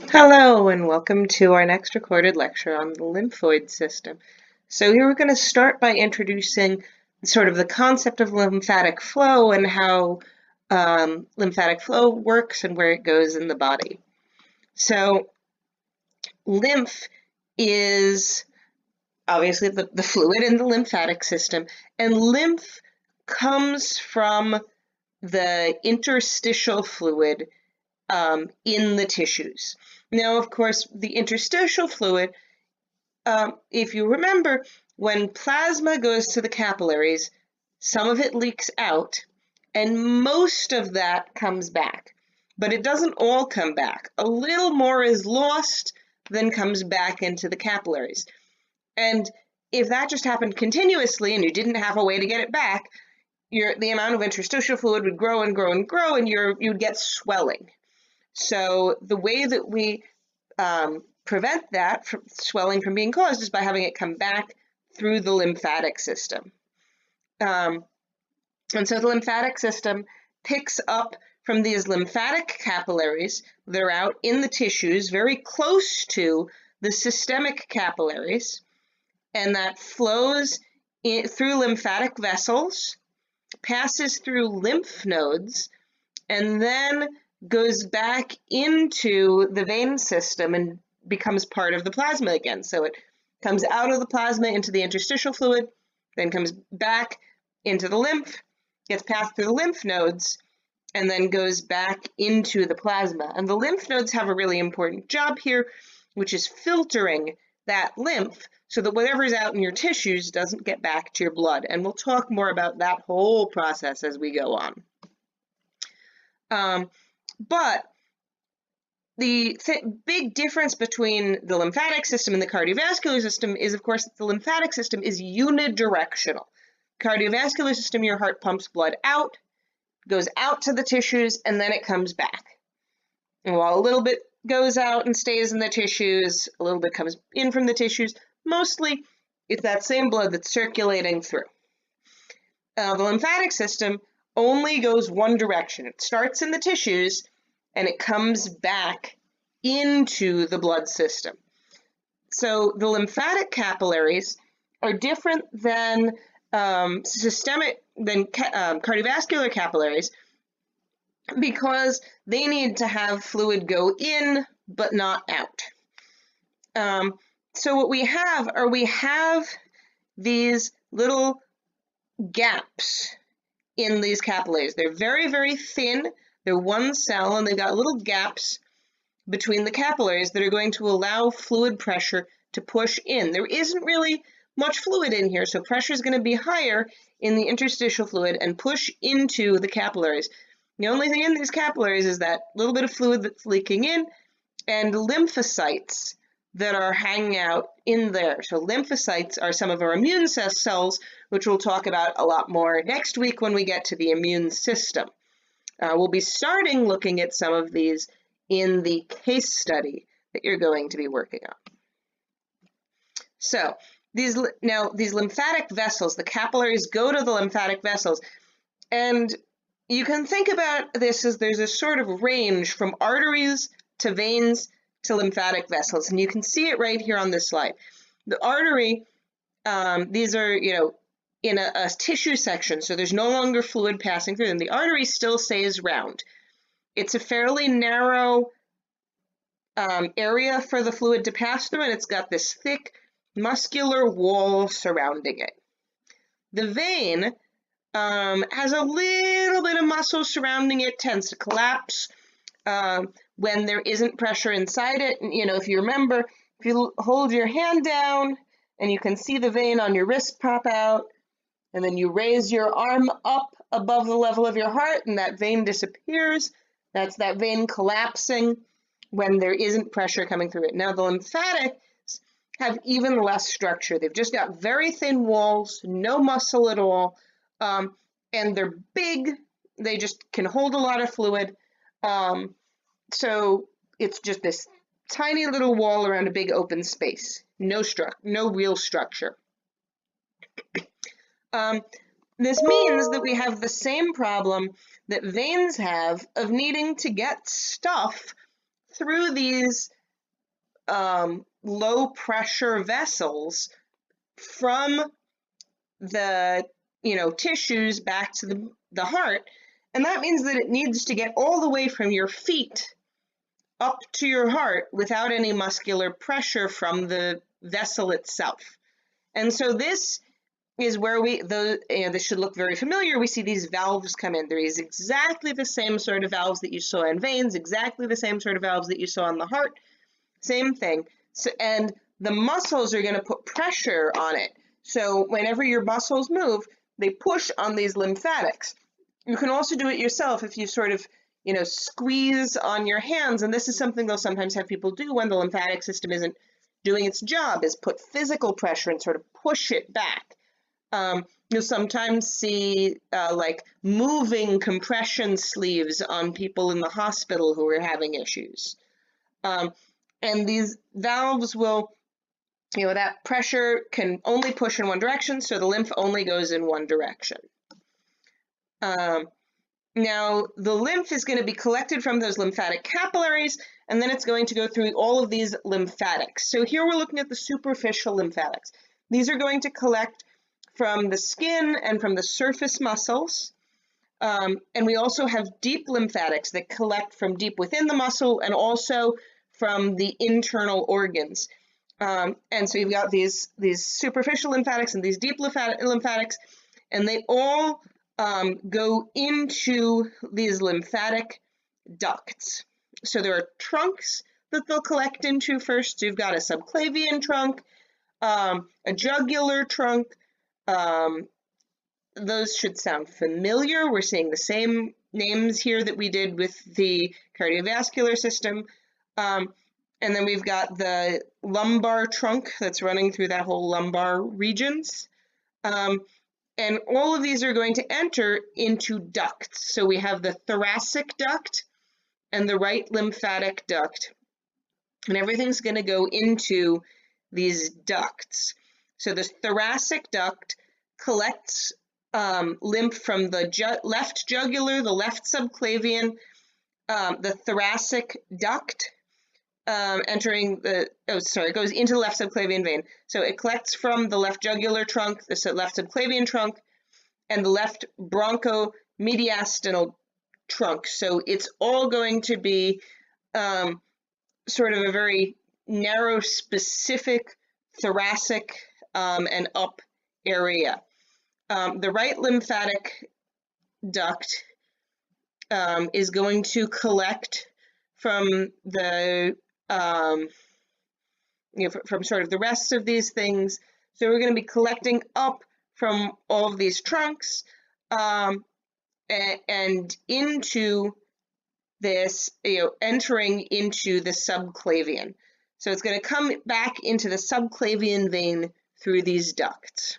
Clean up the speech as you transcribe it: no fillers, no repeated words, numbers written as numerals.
Hello and welcome to our next recorded lecture on the lymphoid system. So here we're going to start by introducing sort of the concept of lymphatic flow and how lymphatic flow works and where it goes in the body. So lymph is obviously the fluid in the lymphatic system, and lymph comes from the interstitial fluid in the tissues. Now, of course, the interstitial fluid, if you remember, when plasma goes to the capillaries, some of it leaks out, and most of that comes back. But it doesn't all come back. A little more is lost, then comes back into the capillaries. And if that just happened continuously and you didn't have a way to get it back, the amount of interstitial fluid would grow and grow and grow, and you'd get swelling. So the way that we prevent that swelling from being caused is by having it come back through the lymphatic system. And so the lymphatic system picks up from these lymphatic capillaries that are out in the tissues very close to the systemic capillaries, and that flows through lymphatic vessels, passes through lymph nodes, and then goes back into the vein system and becomes part of the plasma again. So it comes out of the plasma into the interstitial fluid, then comes back into the lymph, gets passed through the lymph nodes, and then goes back into the plasma. And the lymph nodes have a really important job here, which is filtering that lymph so that whatever's out in your tissues doesn't get back to your blood. And we'll talk more about that whole process as we go on. But the big difference between the lymphatic system and the cardiovascular system is, of course, that the lymphatic system is unidirectional. Cardiovascular system, your heart pumps blood out, goes out to the tissues, and then it comes back. And while a little bit goes out and stays in the tissues, a little bit comes in from the tissues, mostly it's that same blood that's circulating through. The lymphatic system only goes one direction. It starts in the tissues and it comes back into the blood system. So the lymphatic capillaries are different than cardiovascular capillaries because they need to have fluid go in but not out. So what we have these little gaps in these capillaries. They're very, very thin. They're one cell, and they've got little gaps between the capillaries that are going to allow fluid pressure to push in. There isn't really much fluid in here, so pressure is going to be higher in the interstitial fluid and push into the capillaries. The only thing in these capillaries is that little bit of fluid that's leaking in and lymphocytes that are hanging out in there. So lymphocytes are some of our immune cells, which we'll talk about a lot more next week when we get to the immune system. We'll be starting looking at some of these in the case study that you're going to be working on. So these lymphatic vessels, the capillaries go to the lymphatic vessels, and you can think about this as there's a sort of range from arteries to veins to lymphatic vessels, and you can see it right here on this slide. The artery, these are, in a tissue section, so there's no longer fluid passing through them. The artery still stays round. It's a fairly narrow area for the fluid to pass through, and it's got this thick muscular wall surrounding it. The vein has a little bit of muscle surrounding it, tends to collapse when there isn't pressure inside it. And, if you remember, if you hold your hand down and you can see the vein on your wrist pop out, and then you raise your arm up above the level of your heart and that vein disappears, that's that vein collapsing when there isn't pressure coming through it. Now the lymphatics have even less structure. They've just got very thin walls, no muscle at all, and they're big. They just can hold a lot of fluid. So it's just this tiny little wall around a big open space. No real structure. This means that we have the same problem that veins have of needing to get stuff through these low pressure vessels from the tissues back to the heart. And that means that it needs to get all the way from your feet up to your heart without any muscular pressure from the vessel itself. And so this is where this should look very familiar. We see these valves come in. There is exactly the same sort of valves that you saw in veins, exactly the same sort of valves that you saw in the heart, same thing. So, and the muscles are going to put pressure on it. So whenever your muscles move, they push on these lymphatics. You can also do it yourself if you sort of, squeeze on your hands. And this is something they'll sometimes have people do when the lymphatic system isn't doing its job, is put physical pressure and sort of push it back. You'll sometimes see like moving compression sleeves on people in the hospital who are having issues. And these valves will, that pressure can only push in one direction, so the lymph only goes in one direction. Now, the lymph is going to be collected from those lymphatic capillaries, and then it's going to go through all of these lymphatics. So here we're looking at the superficial lymphatics. These are going to collect from the skin and from the surface muscles. And we also have deep lymphatics that collect from deep within the muscle and also from the internal organs. And so you've got these superficial lymphatics and these deep lymphatics, and they all go into these lymphatic ducts. So there are trunks that they'll collect into first. So you've got a subclavian trunk, a jugular trunk. Those should sound familiar. We're seeing the same names here that we did with the cardiovascular system. And then we've got the lumbar trunk that's running through that whole lumbar regions. And all of these are going to enter into ducts. So we have the thoracic duct and the right lymphatic duct. And everything's going to go into these ducts. So the thoracic duct collects lymph from the left jugular, the left subclavian, the thoracic duct, it goes into the left subclavian vein. So it collects from the left jugular trunk, the left subclavian trunk, and the left bronchomediastinal trunk. So it's all going to be sort of a very narrow, specific thoracic and up area. The right lymphatic duct is going to collect from the from sort of the rest of these things. So we're going to be collecting up from all of these trunks and into this, entering into the subclavian. So it's going to come back into the subclavian vein through these ducts.